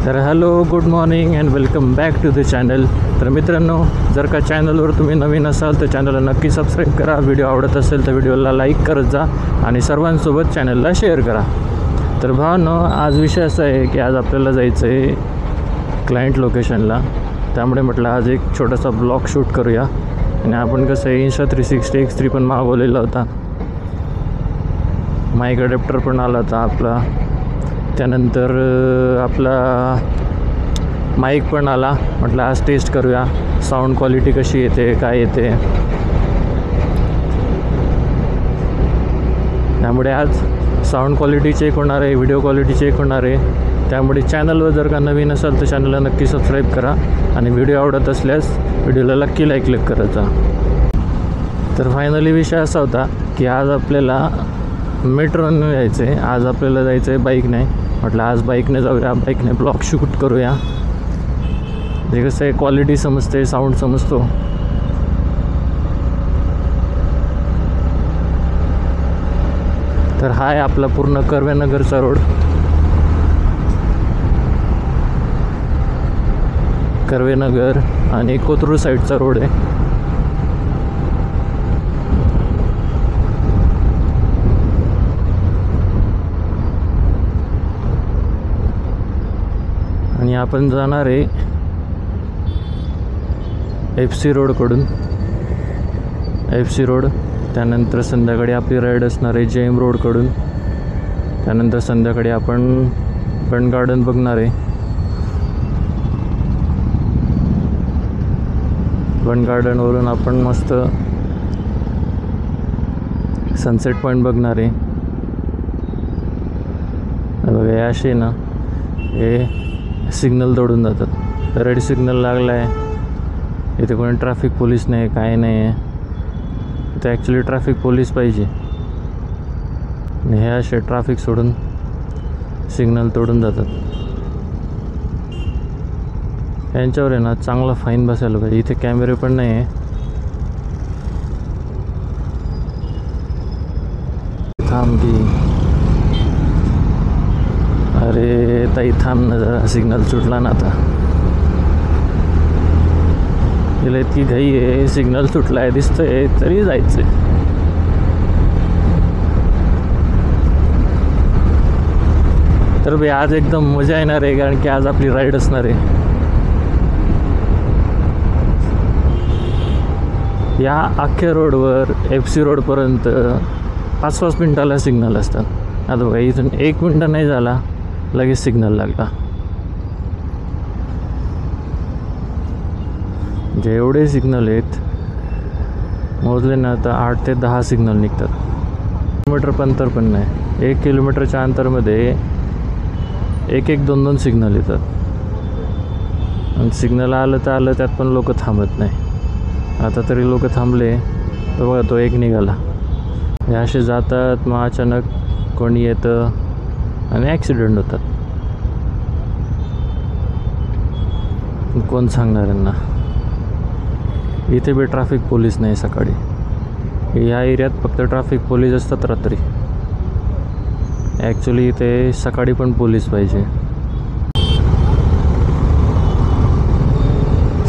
तर hello, good morning and welcome back to the channel. तर मित्रांनो, जर का चॅनलवर तुम्ही नवीन असाल तर चॅनलला नक्की सबस्क्राईब करा. व्हिडिओ आवडत असेल तर व्हिडिओला लाईक करत जा आणि सर्वांसोबत चॅनलला शेअर करा. तर भावांनो, आज विषय असा आहे की आज आपल्याला जायचं आहे क्लायंट लोकेशनला. त्यामुळे म्हटलं आज एक छोटासा ब्लॉग शूट करूया. आणि आपण कसं आहे Insta360 X3 पण मागवलेला होता, माईक अडॅप्टर पण आला होता आपला, त्यानंतर आपला माईक पण आला. म्हटलं आज टेस्ट करूया साऊंड क्वालिटी कशी येते, काय येते. त्यामुळे आज साऊंड क्वालिटी चेक होणार आहे, व्हिडिओ क्वालिटी चेक होणार आहे. त्यामुळे चॅनलवर जर का नवीन असाल तर चॅनलला नक्की सबस्क्राईब करा आणि व्हिडिओ आवडत असल्यास व्हिडिओला नक्की क्लिक करत जा. तर फायनली विषय असा होता की आज आपल्याला मेट्रोने जायचं आहे. आज आपल्याला जायचं आहे बाईकने. म्हटलं आज बाईकने जाऊया, बाईकने ब्लॉग शूट करूया. जे कसं आहे क्वालिटी समजते, साऊंड समजतो. तर हा आहे आपला पूर्ण कर्वेनगरचा रोड. कर्वेनगर आणि कोथरूड साईडचा रोड आहे. आणि आपण जाणार आहे FC रोडकडून. FC रोड, त्यानंतर संध्याकाळी आपली राईड असणार आहे JM रोडकडून. त्यानंतर संध्याकाळी आपण बन गार्डन बघणार आहे. बन गार्डनवरून आपण मस्त सनसेट पॉईंट बघणार आहे. बघा हे असे ना, हे सिग्नल तोडून जातात. रेड सिग्नल लागला आहे, इथे कोणी ट्रॅफिक पोलीस नाही, काय नाही आहे. इथे ॲक्च्युली ट्रॅफिक पोलीस पाहिजे. आणि हे असे ट्रॅफिक सोडून सिग्नल तोडून जातात. यांच्यावर आहे ना चांगला फाईन बसायला पाहिजे. इथे कॅमेरे पण नाही आहे. थांब की, अरे ताई थांब ना जरा, सिग्नल सुटला ना आता. तिला इतकी घाई आहे, सिग्नल सुटला आहे दिसतंय तरी जायचं आहे. तर भाई आज एकदम मजा येणार आहे, कारण की आज आपली राईड असणार आहे. या अख्ख्या रोडवर FC रोडपर्यंत 5-5 मिनटाला सिग्नल असतात. आता बघा इथून 1 मिनटं नाही झाला लगेच सिग्नल लागला. जेवढे सिग्नल आहेत मोजले ना आता 8 ते 10 सिग्नल निघतात. किलोमीटर पण अंतर पण नाही, 1 किलोमीटरच्या अंतरमध्ये 1-2 सिग्नल येतात. आणि सिग्नल आलं तर आलं, त्यात पण लोक थांबत नाही. आता तरी लोक थांबले तर बघा तो एक निघाला. हे असे जातात, मग अचानक कोणी येतं आणि ॲक्सिडेंट होतात. कोण सांगणार यांना. इथे बी ट्रॅफिक पोलीस नाही सकाळी. या एरियात फक्त ट्रॅफिक पोलीस असतात रात्री. ॲक्च्युली इथे सकाळी पण पोलीस पाहिजे.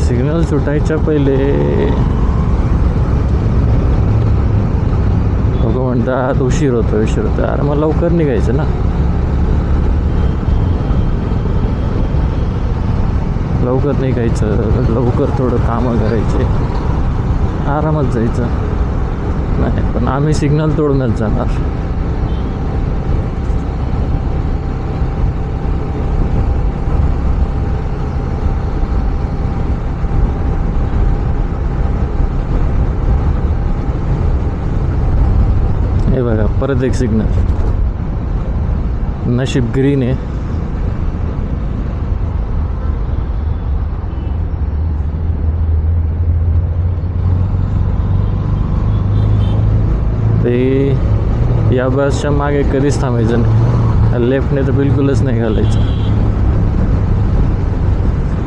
सिग्नल सुटायच्या पहिले लोक म्हणतात उशीर होतो. अरे मग लवकर निघायचं ना. लवकर निघायचं, लवकर थोडं कामं करायचे, आरामात जायचं. नाही पण आम्ही सिग्नल तोडूनच जाणार. हे बघा परत एक सिग्नल. नशीब ग्रीन आहे. ते या बसच्या मागे कधीच थांबायचं नाही. लेफ्टने तर बिलकुलच नाही घालायचं,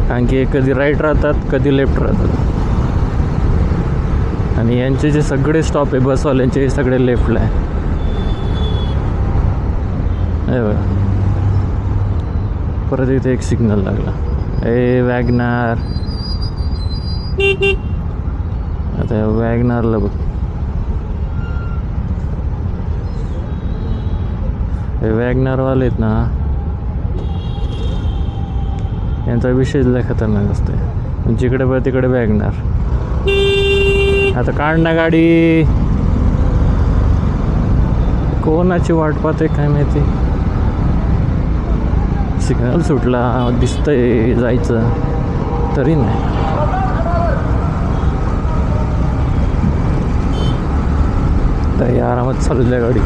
कारण की कधी राईट राहतात कधी लेफ्ट राहतात. आणि यांचे जे सगळे स्टॉप आहे बसवाल्यांचे, हे सगळे लेफ्टला आहे. हे बघा परत इथे एक सिग्नल लागला. ए वॅगनार, आता वॅगनारला बघ. हे वॅगनारवाले आहेत ना, यांचा विषय लय खतरनाक असते. जिकडे बघ तिकडे वॅगनार. आता काढ ना गाडी. कोणाची वाट पाहते काय माहिती. सिग्नल सुटला, दिसतंय जायचं तरी नाही. तरी आरामात चालू द्या गाडी.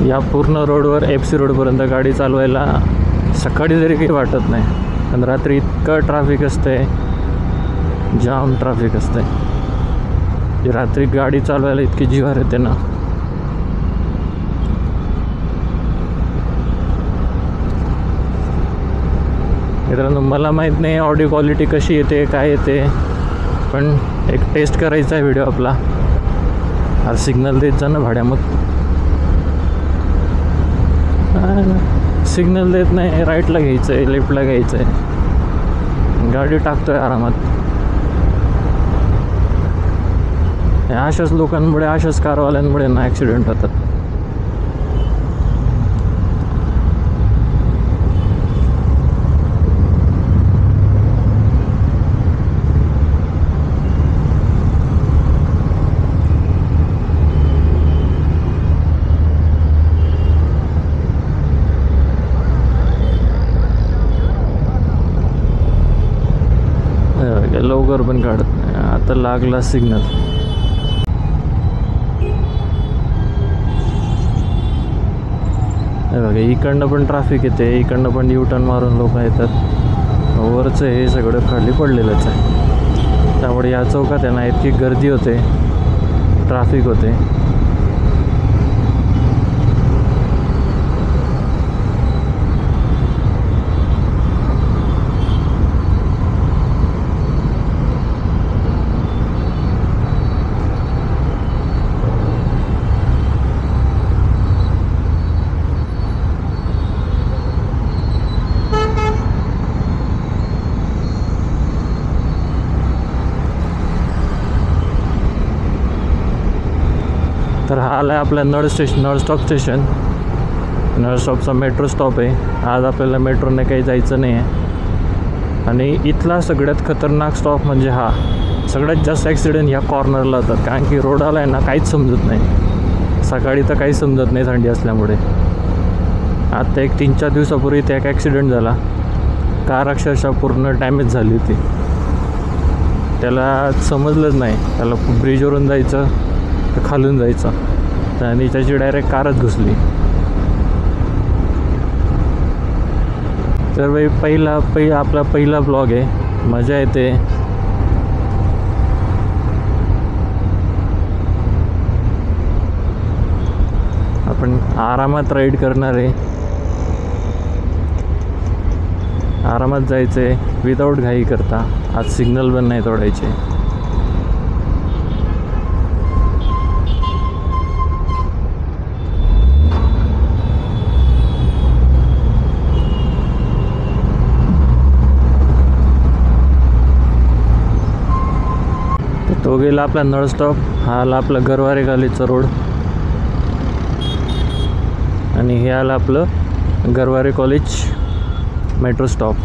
या पूर्ण रोडवर FC रोडपर्यंत गाडी चालवायला सकाळी तरी काही वाटत नाही, पण रात्री इतकं ट्रॅफिक असते, जाम ट्रॅफिक असते. रात्री गाडी चालवायला इतकी जीवार येते ना. मित्रांनो, मला माहीत नाही ऑडिओ क्वालिटी कशी येते काय येते, पण एक टेस्ट करायचा आहे व्हिडिओ आपला. हा सिग्नल देत जा ना भाड्या. मग सिग्नल देत नाही, राईटला घ्यायचं आहे, लेफ्टला घ्यायचं आहे, गाडी टाकतोय आरामात. अशाच लोकांमुळे, अशाच कारवाल्यांमुळे ना ॲक्सिडेंट होतात. लवकर पण काढत नाही. आता लागला सिग्नल. बघा इकडनं पण ट्रॅफिक येते, इकडनं पण U-टर्न मारून लोक येतात. वरचं हे सगळं खाली पडलेलंच आहे. त्यामुळे या चौकात आहे ना इतकी गर्दी होते, ट्रॅफिक होते. तर हा आला आहे आपला नळ स्टॉप स्टेशन. नळ स्टॉपचा मेट्रो स्टॉप आहे. आज आपल्याला मेट्रोने काही जायचं नाही आहे. आणि इथला सगळ्यात खतरनाक स्टॉप म्हणजे हा. सगळ्यात जास्त ॲक्सिडेंट ह्या कॉर्नरला होतात, कारण की रोडाला आहे ना काहीच समजत नाही. सकाळी तर काहीच समजत नाही थंडी असल्यामुळे. आता एक 3-4 दिवसापूर्वी इथे एक ॲक्सिडेंट झाला. कार अक्षरशः पूर्ण डॅमेज झाली होती. त्याला समजलंच नाही, त्याला ब्रिजवरून जायचं तर खालून जायचं, आणि त्याची डायरेक्ट कारच घुसली. तर बाई आपला पहिला ब्लॉग आहे, मजा येते. आपण आरामात राईड करणार आहे, आरामात जायचं आहे, विदाऊट घाई करता. आज सिग्नल पण नाही तोडायचे. तो गेला आपला नळ स्टॉप. हा आला आपला गरवारे गल्लीचा रोड, आणि हे आलं आपलं Garware college metro stop.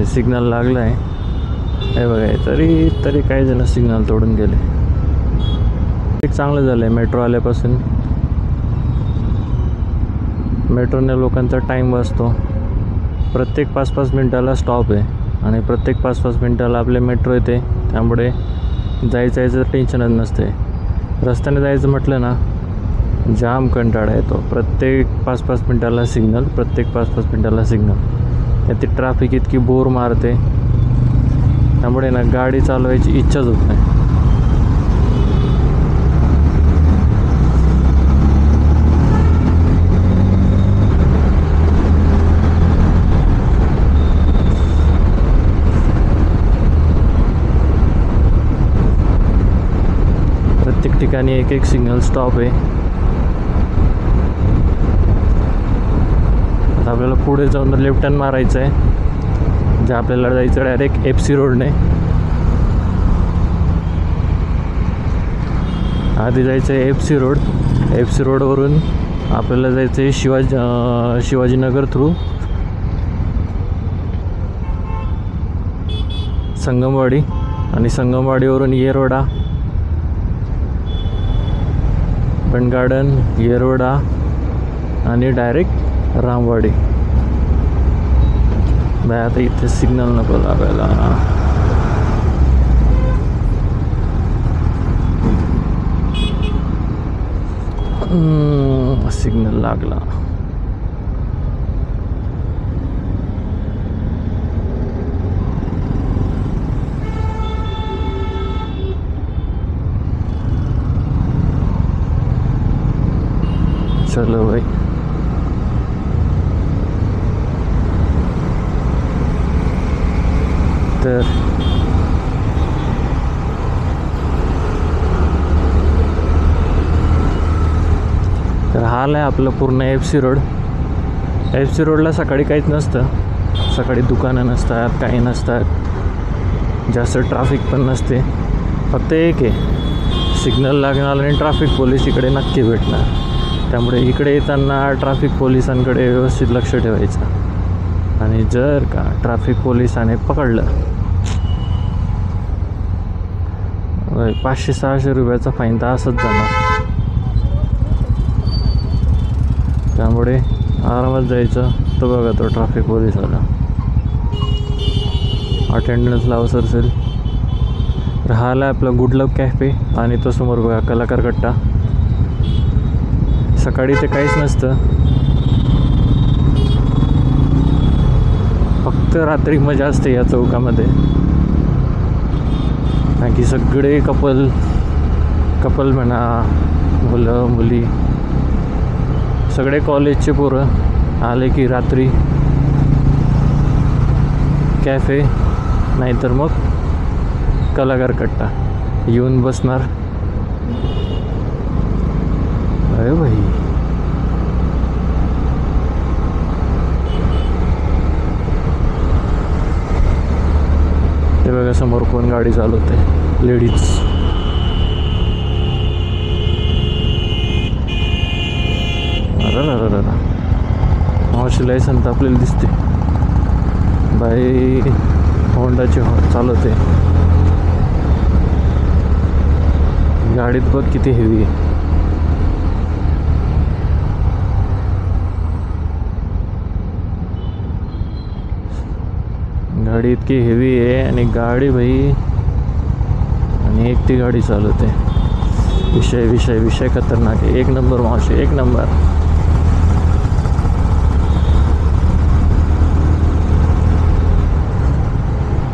Signal लागला आहे, हे बघा. तरी काही जण सिग्नल तोडून गेले. एक चांगलं झालं आहे मेट्रो आल्यापासून. मेट्रोने लोकांचा टाईम वाचतो. प्रत्येक 5-5 मिनटाला स्टॉप आहे, आणि प्रत्येक 5-5 मिनटाला आपले मेट्रो येते. त्यामुळे जायचं टेन्शनच नसते. रस्त्याने जायचं म्हटलं ना, जाम कंटाळा येतो. प्रत्येक 5-5 मिनटाला सिग्नल, प्रत्येक 5-5 मिनटाला सिग्नल. ती ट्रॅफिक इतकी बोर मारते, त्यामुळे ना गाडी चालवायची इच्छाच होत नाही. ठिकाणी एक एक सिग्नल स्टॉप आहे. आता आपल्याला पुढे जाऊन लेफ्ट टर्न मारायचं आहे, जे आपल्याला जायचं डायरेक्ट FC रोडने. आधी जायचं आहे FC रोड. FC रोडवरून आपल्याला जायचं आहे शिवाजीनगर थ्रू संगमवाडी, आणि संगमवाडीवरून येरवडा, बन गार्डन, येरवडा आणि डायरेक्ट रामवाडी. बाय आता इथे सिग्नल नको लागायला. सिग्नल लागला. चलो भाई. तर हाल आहे आपलं पूर्ण FC रोड. FC रोडला सकाळी काहीच नसतं. सकाळी दुकानं नसतात, काही नसतात, जास्त ट्रॅफिक पण नसते. फक्त एक आहे, सिग्नल लागणार आणि ट्रॅफिक पोलीस इकडे नक्की भेटणार. त्यामुळे इकडे येताना ट्रॅफिक पोलिसांकडे व्यवस्थित लक्ष ठेवायचं. आणि जर का ट्रॅफिक पोलिसाने पकडलं 500-600 रुपयाचा फाईन तर असंच जाणार. त्यामुळे आरामात जायचं. तो बघा तो ट्रॅफिक पोलिसाला अटेंडन्स लावत असेल. राहिला आपला गुड लक कॅफे, आणि तो समोर बघा कलाकार कट्टा. सकाळी ते काहीच नसतं, फक्त रात्री मजा असते या चौकामध्ये. कारण की सगळे कपल म्हणा, मुलं मुली, सगळे कॉलेजचे पोरं आले की रात्री कॅफे नाहीतर मग कलाकार कट्टा येऊन बसणार. अरे भाई, ते बघा समोर कोण गाडी चालवते, लेडीज. अरे मावशी लायसन तर आपल्याला दिसते. बाई होंडाची चालवते. गाडीत बघ किती हेवी आहे. गाडी इतकी हेवी आहे, आणि गाडी भाई, आणि एक ती गाडी चालवते. विषय खतरनाक आहे. एक नंबर मावशी, एक नंबर.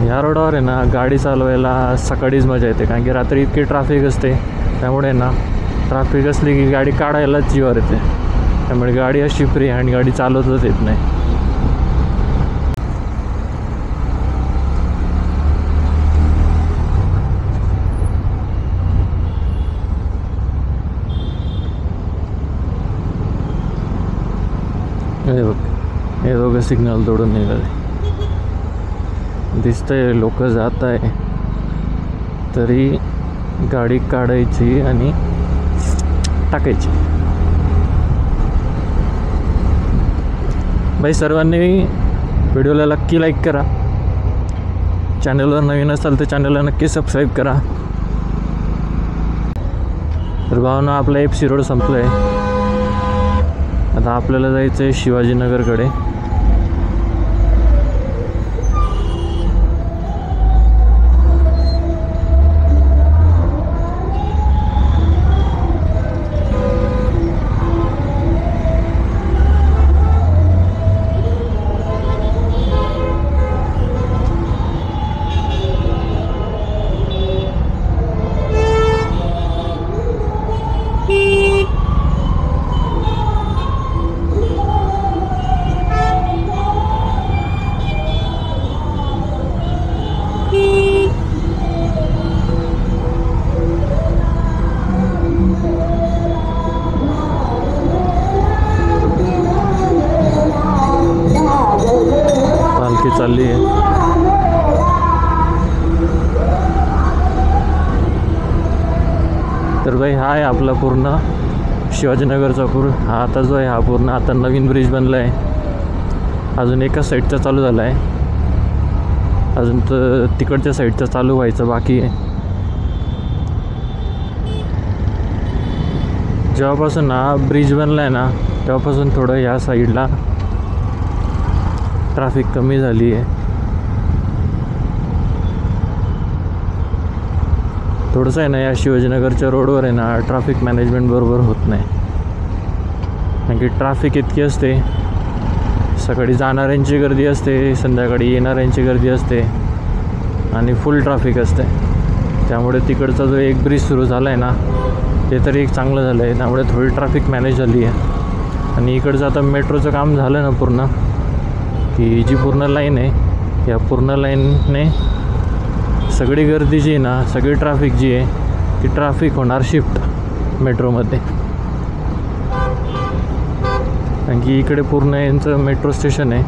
या रोडावर आहे ना गाडी चालवायला सकाळीच मजा येते, कारण की रात्री इतकी ट्रॅफिक असते. त्यामुळे ना ट्रॅफिक असली की गाडी काढायलाच जीवावर येते. त्यामुळे गाडी अशी फ्री हँड गाडी चालवतच येत नाही. हे दोघं सिग्नल तोडून निघाले. दिसतंय लोक जात आहे, तरी गाडी काढायची आणि टाकायची. भाई सर्वांनी व्हिडिओला नक्की लाईक करा. चॅनलवर नवीन असाल तर चॅनलला नक्की सबस्क्राईब करा. तर भावना आपला FC रोड संपला आहे. आता आपल्याला जायचं आहे शिवाजीनगरकडे. आपला पूर्ण शिवाजीनगरचा हा आता जो आहे हा पूर्ण आता नवीन ब्रिज बनला आहे. अजून एका साईडचा चालू झाला आहे, अजून तर तिकडच्या साईडचा चालू व्हायचं बाकी आहे. जेव्हापासून हा ब्रिज बनला आहे ना तेव्हापासून थोडं ह्या साईडला ट्रॅफिक कमी झाली आहे. थोडंसं आहे ना या शिवाजीनगरच्या रोडवर आहे ना ट्रॅफिक मॅनेजमेंट बरोबर होत नाही. कारण की ट्रॅफिक इतकी असते, सकाळी जाणाऱ्यांची गर्दी असते, संध्याकाळी येणाऱ्यांची गर्दी असते आणि फुल ट्रॅफिक असते. त्यामुळे तिकडचा जो एक ब्रिज सुरू झाला आहे ना ते तरी एक चांगलं झालं आहे, त्यामुळे थोडी ट्रॅफिक मॅनेज झाली आहे. आणि इकडचं आता मेट्रोचं काम झालं ना पूर्ण, की जी पूर्ण लाईन आहे या पूर्ण लाईनने सगळी गर्दी जी आहे ना, सगळी ट्रॅफिक जी आहे ती ट्रॅफिक होणार शिफ्ट मेट्रोमध्ये. कारण की इकडे पूर्ण यांचं मेट्रो स्टेशन आहे,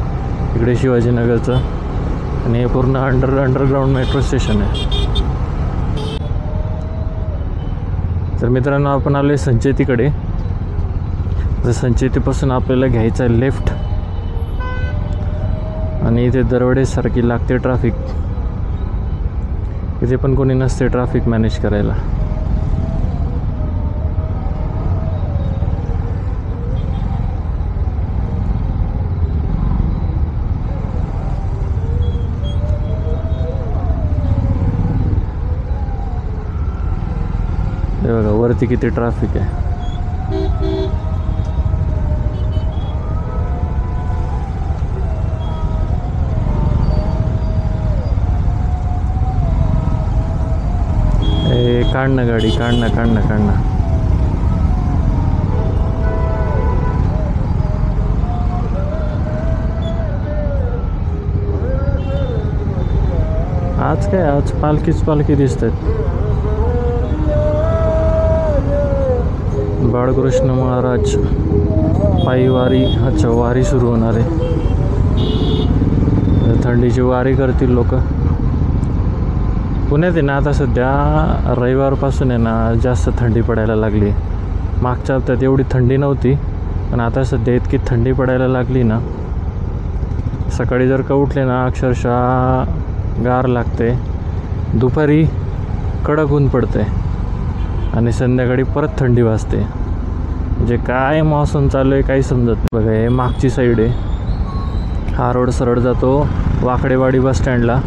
इकडे शिवाजीनगरचं, आणि हे पूर्ण अंडरग्राऊंड मेट्रो स्टेशन आहे. तर मित्रांनो आपण आलो आहे संचेतीकडे. तर संचेतीपासून आपल्याला घ्यायचं आहे लेफ्ट, आणि इथे दरवडेसारखी लागते ट्रॅफिक. इथे पण कोणी नसते ट्रॅफिक मॅनेज करायला. हे बघा वरती किती ट्रॅफिक आहे. काढ ना गाडी, काढ ना. आज काय, आज पालखी दिसतात. बाळकृष्ण महाराज पायी वारी, अच्छा वारी सुरू होणार आहे. थंडीची वारी करतील लोक. पुण्यात आहे ना आता सध्या रविवारपासून आहे ना जास्त थंडी पडायला लागली. मागच्या हप्त्यात एवढी थंडी नव्हती, पण आता सध्या इतकी थंडी पडायला लागली ना, सकाळी जर का उठले ना अक्षरशः गार लागते, दुपारी कडक ऊन पडते आणि संध्याकाळी परत थंडी वाजते. म्हणजे काय मौसम चालू आहे काही समजत नाही. बघा हे मागची साईड आहे, हा रोड सरळ जातो वाकडेवाडी बस स्टँडला.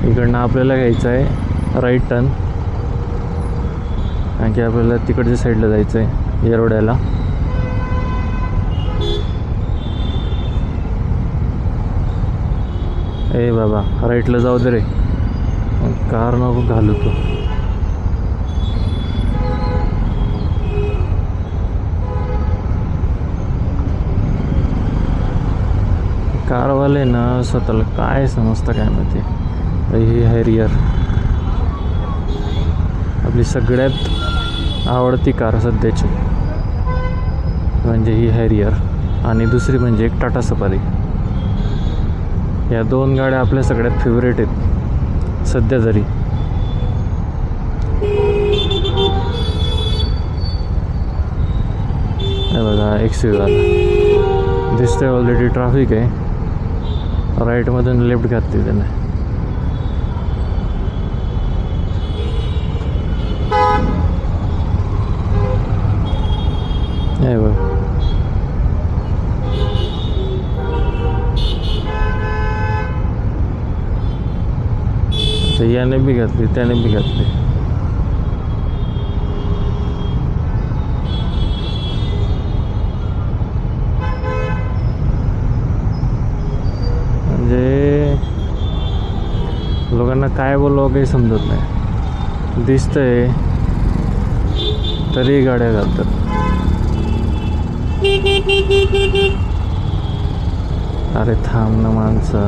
इकडनं आपल्याला घ्यायचं आहे राईट टर्न, कारण की आपल्याला तिकडच्या साईडला जायचं आहे येरवड्याला. ए बाबा राईटला जाऊ दे रे, कार नको घालू तू. कारवाले ना स्वतःला काय समजतं काय माहिती. ही हॅरियर आपली सगळ्यात आवडती कार सध्याची, म्हणजे ही हॅरियर, आणि दुसरी म्हणजे एक टाटा सफारी. या दोन गाड्या आपल्या सगळ्यात फेवरेट आहेत सध्या तरी. हे बघा XUV आला, दिसतंय ऑलरेडी ट्रॅफिक आहे. राईटमधून लेफ्ट घातली त्याने. हे बघ याने बी घातली त्याने बी घातली. म्हणजे लोकांना काय बोलावं काही समजत नाही. दिसतंय तरी गाड्या घालतात. अरे थांब ना माणसा.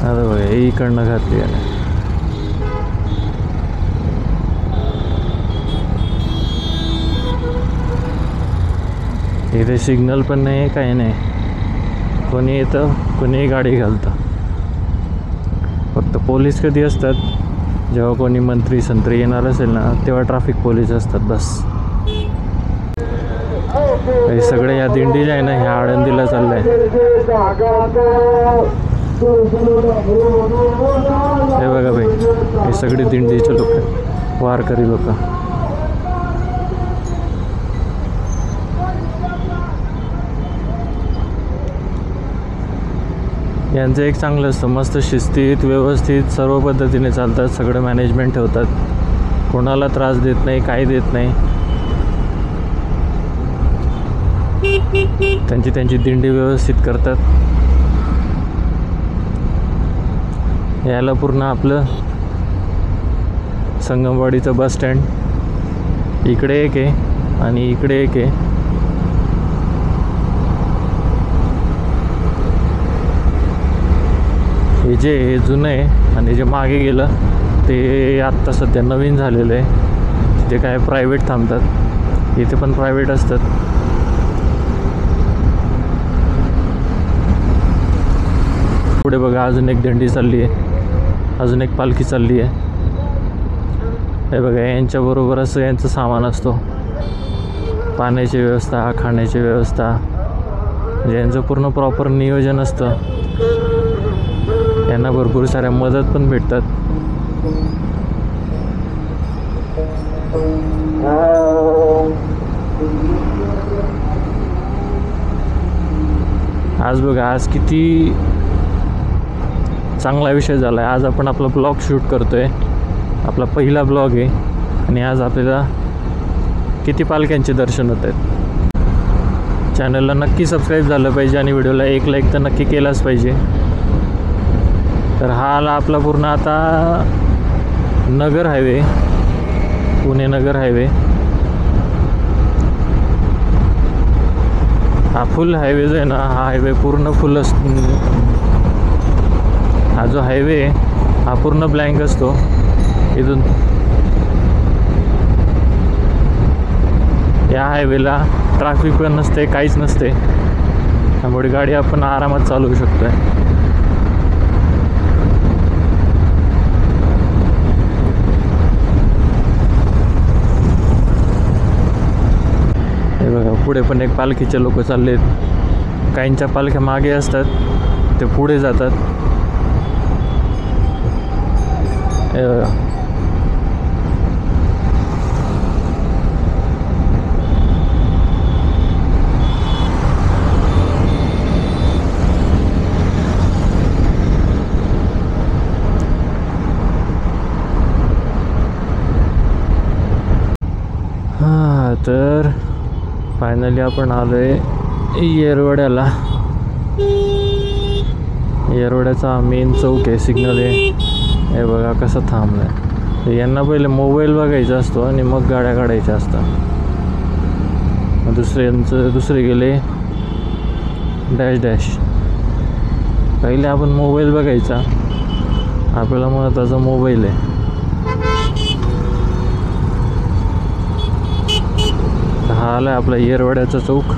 अरे बघा इकडनं घातली आहे. इथे सिग्नल पण नाही, काही नाही. कोणी येतं, कोणीही गाडी घालतं. फक्त पोलीस कधी असतात, जेव्हा कोणी मंत्री संत्री येणार असेल ना, तेव्हा ट्रॅफिक पोलीस असतात बस. हे सगळे या दिंडी जे आहे ना, ह्या आळंदीला चाललंय. हे बघा भाई, हे सगळे दिंडीचे लोक, वारकरी लोक. यांचं एक चांगलं असतं, मस्त शिस्तीत व्यवस्थित सर्व पद्धतीने चालतात, सगळं मॅनेजमेंट ठेवतात, कोणाला त्रास देत नाही, काही देत नाही. त्यांची दिंडी व्यवस्थित करतात. याला पूर्ण आपलं संगमवाडीचं बस स्टँड इकडे एक आहे आणि इकडे एक आहे. हे जुनं आहे आणि जे मागे गेलं ते आत्ता सध्या नवीन झालेलं आहे. तिथे काय प्रायव्हेट थांबतात, इथे पण प्रायव्हेट असतात. पुढे बघा अजून एक दिंडी चालली आहे, अजून एक पालखी चालली आहे. हे बघा, यांच्याबरोबर असं यांचं सामान असतो, पाण्याची व्यवस्था, खाण्याची व्यवस्था, म्हणजे यांचं पूर्ण प्रॉपर नियोजन असतं. यांना भरपूर साऱ्या मदत पण भेटतात. आज बघा, आज किती चांगला विषय झाला आहे. आज आपण आपला ब्लॉग शूट करतो आहे, आपला पहिला ब्लॉग आहे आणि आज आपल्याला किती पालख्यांचे दर्शन होत आहेत. चॅनलला नक्की सबस्क्राईब झालं पाहिजे आणि व्हिडिओला एक लाईक तर नक्की केलाच पाहिजे. तर हा आला आपला पूर्ण आता नगर हायवे, पुणे नगर हायवे. हा फुल हायवे जो आहे ना, हा हायवे पूर्ण फुल हा जो हायवे हा पूर्ण ब्लँक असतो. इथून या हायवेला ट्रॅफिक पण नसते, काहीच नसते, त्यामुळे गाडी आपण आरामात चालवू शकतोय. हे बघा, पुढे पण एक पालखीचे लोक चाललेत. काहींच्या पालख्या मागे असतात, ते पुढे जातात. हां, तर फायनली आपण आलोय येरवड्याला. येरवड्याचा मेन चौक आहे, सिग्नल आहे. हे बघा कसं थांबलं आहे. यांना पहिले मोबाईल बघायचा असतो आणि मग गाड्या काढायच्या असतात. दुसरे गेले डॅश डॅश. पहिले आपण मोबाईल बघायचा, आपल्याला महत्त्वाचा मोबाईल आहे. हा आला आपला येरवड्याचा चौक.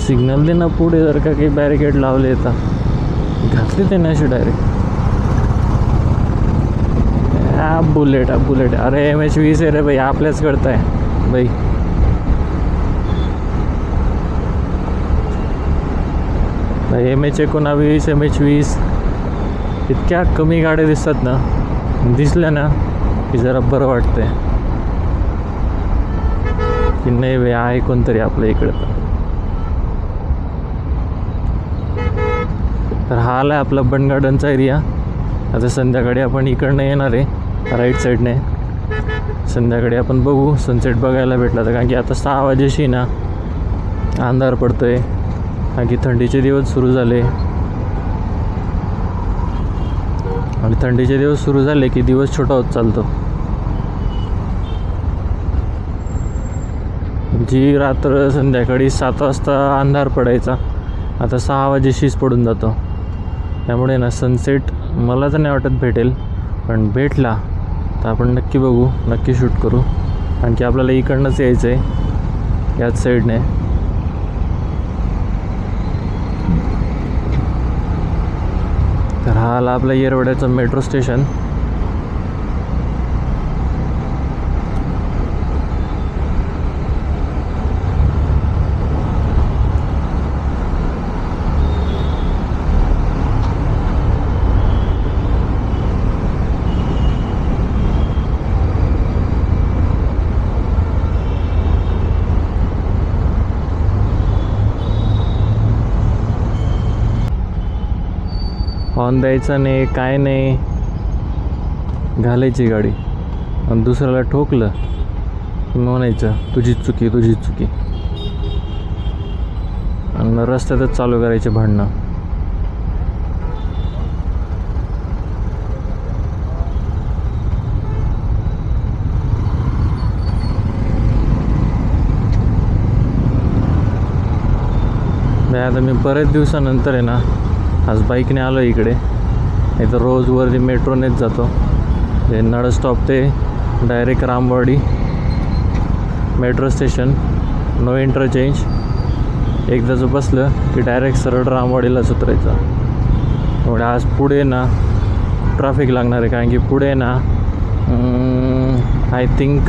सिग्नल दे ना पुढे, जर का काही बॅरिकेड लावले तर घातले ते ना असे डायरेक्ट. बुलेट अरे MH20 आहे रे भाई, आपल्याच कळताय भाई. MH19 MH20 इतक्या कमी गाड्या दिसतात ना, दिसल्या ना की जरा बरं वाटतंय की नाही भाई आहे कोणतरी आपल्या इकडं. तर हा आला आहे आपला बंड गार्डनचा एरिया. आता संध्याकाळी आपण इकडनं येणार आहे राईट साईडने. संध्याकाळी आपण बघू सनसेट बघायला भेटला तर, कारण की आता 6 वाजेशी ना अंधार पडतोय, आणखी थंडीचे दिवस सुरू झाले. आणि थंडीचे दिवस सुरू झाले की दिवस छोटा होत चालतो. जी रात्र संध्याकाळी 7 वाजता अंधार पडायचा, आता 6 वाजेशीच पडून जातो. त्यामुळे ना सनसेट मला तर नाही वाटत भेटेल, पण भेटला तर आपण नक्की बघू, नक्की शूट करू. आणखी आपल्याला इकडनंच यायचं आहे, याच साईडने. तर हा आला आपला येरवड्याचं मेट्रो स्टेशन. हॉर्न द्यायचा नाही, काय नाही, घालायची गाडी. आणि दुसऱ्याला ठोकलं की म्हणायचं तुझीच चुकी, तुझीच चुकी. आणि रस्त्यातच चालू करायचे भांडणं. आता मी बरेच दिवसानंतर आहे ना आज बाईकने आलो इकडे. नाही तर रोज वरती मेट्रोनेच जातो. ते नळ स्टॉप ते direct Ramwadi metro station, no interchange. एकदाचं बसलं की डायरेक्ट सरळ रामवाडीलाच उतरायचं. त्यामुळे आज पुढे ना ट्रॅफिक लागणार आहे, कारण की पुढे ना आय थिंक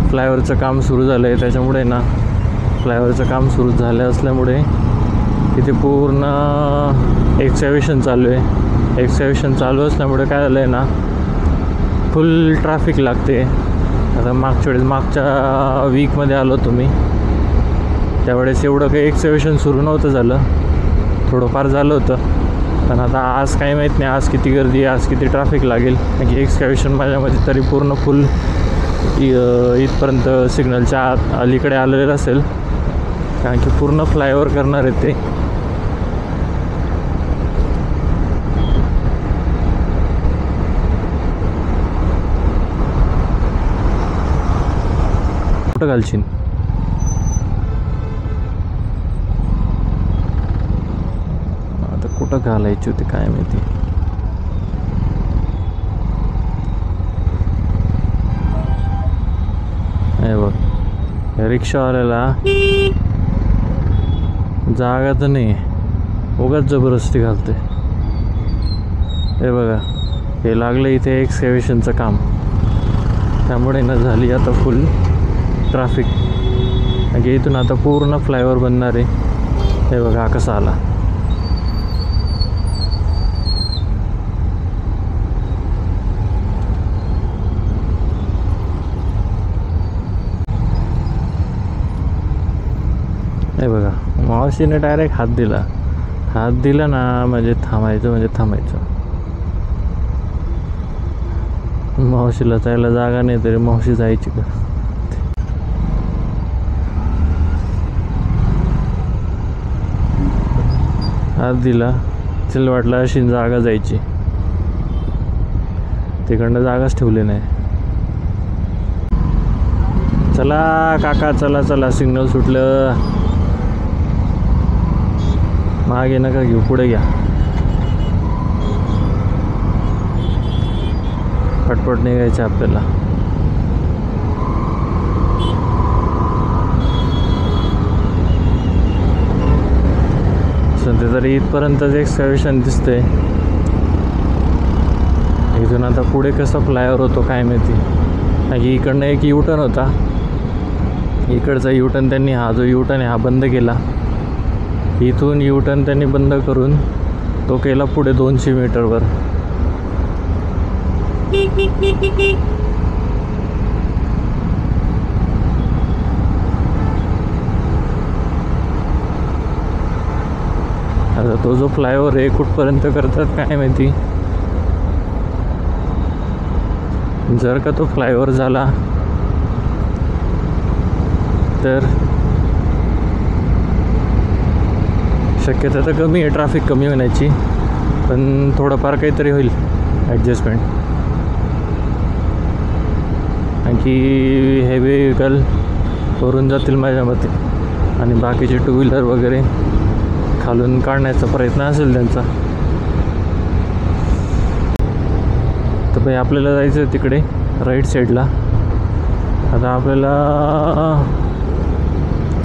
फ्लायओव्हरचं काम सुरू झालं आहे. त्याच्यामुळे ना फ्लायओव्हरचं काम सुरू झालं असल्यामुळे तिथे पूर्ण एक्सकॅव्हेशन चालू आहे. एक्सकॅव्हेशन चालू असल्यामुळे काय झालं आहे ना, फुल ट्रॅफिक लागते. आता मागच्या वीकमध्ये आलो तुम्ही, त्यावेळेस एवढं काही एक्सकॅव्हेशन सुरू नव्हतं झालं, थोडंफार झालं होतं. पण आता आज काही माहीत नाही आज किती गर्दी, आज किती ट्रॅफिक लागेल. कारण की एक्सकॅव्हेशन माझ्यामध्ये तरी पूर्ण फुल इथपर्यंत सिग्नलच्या आत अलीकडे आलेलं असेल, कारण की पूर्ण फ्लायओव्हर करणार आहे ते. कुठं घालशील? आता कुठं घालायची होती काय माहिती. हे बघ रिक्षावाल्याला जागा तर नाही, उगाच जबरदस्ती घालते. हे बघा हे लागलं इथे एक्सकॅव्हेशनचं काम, त्यामुळे ना झाली आता फुल ट्रॅफिक. म्हणजे इथून आता पूर्ण फ्लायओव्हर बनणार आहे. हे बघा कसा आला. हे बघा मावशीने डायरेक्ट हात दिला ना म्हणजे थांबायचं. मावशीला जायला जागा नाही तरी मावशी जायची का. हात दिला, तिला वाटलं अशी जागा जायची, तिकडनं जागाच ठेवली नाही. चला काका चला, सिग्नल सुटलं. मागे नका घेऊ, पुढे घ्या. पटपट निघायचं आपल्याला. सध्या तरी इथपर्यंतच एक्सकॅव्हेशन दिसते. इथून आता पुढे कसं फ्लायओव्हर होतो काय माहिती. आणि इकडनं एक युटर्न होता, इकडचा युटर्न त्यांनी हा जो युटर्न आहे हा बंद केला. इथून युटर्न त्यांनी बंद करून तो केला पुढे 200 मीटरवर. आता तो जो फ्लायओव्हर आहे कुठपर्यंत करतात काय माहिती. जर का तो फ्लायओव्हर झाला तर शक्यता तर कमी आहे ट्रॅफिक कमी होण्याची, पण थोडंफार काहीतरी होईल ॲडजस्टमेंट. आणखी हेवी व्हेकल वरून जातील माझ्या मते, आणि बाकीचे टू व्हीलर वगैरे खालून काढण्याचा प्रयत्न असेल त्यांचा. तर भाई आपल्याला जायचं आहे तिकडे राईट साईडला. आता आपल्याला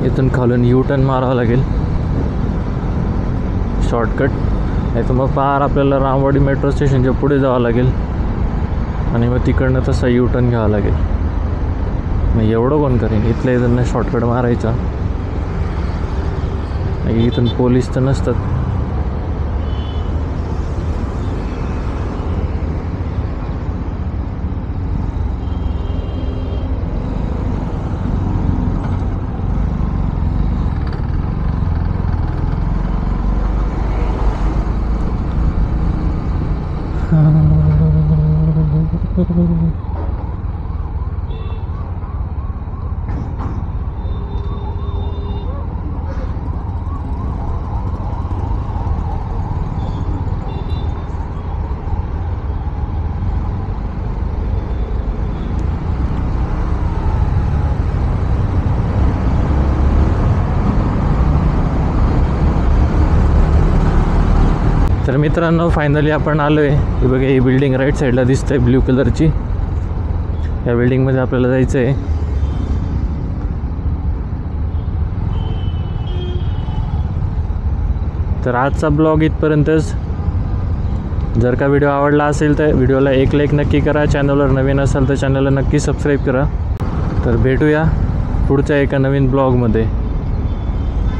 इथून खालून यू टर्न मारावं लागेल शॉर्टकट, नाही तर मग पार आपल्याला रामवाडी मेट्रो स्टेशनच्या पुढे जावं लागेल आणि मग तिकडनं तसा यू टर्न घ्यावा लागेल. मग एवढं कोण करेन, इथल्या इथं शॉर्टकट मारायचा. इथून पोलीस तर नसतात. तर मित्रांनो फायनली आपण आलो आहे. हे बघा ही बिल्डिंग राईट साईडला दिसते ब्ल्यू कलरची. या बिल्डिंगमध्ये आपल्याला जायचं आहे. तर आजचा ब्लॉग इथपर्यंतच. जर का व्हिडिओ आवडला असेल तर व्हिडिओला एक लाईक नक्की करा. चॅनलवर नवीन असाल तर चॅनलला नक्की सबस्क्राईब करा. तर भेटूया पुढच्या एका नवीन ब्लॉगमध्ये.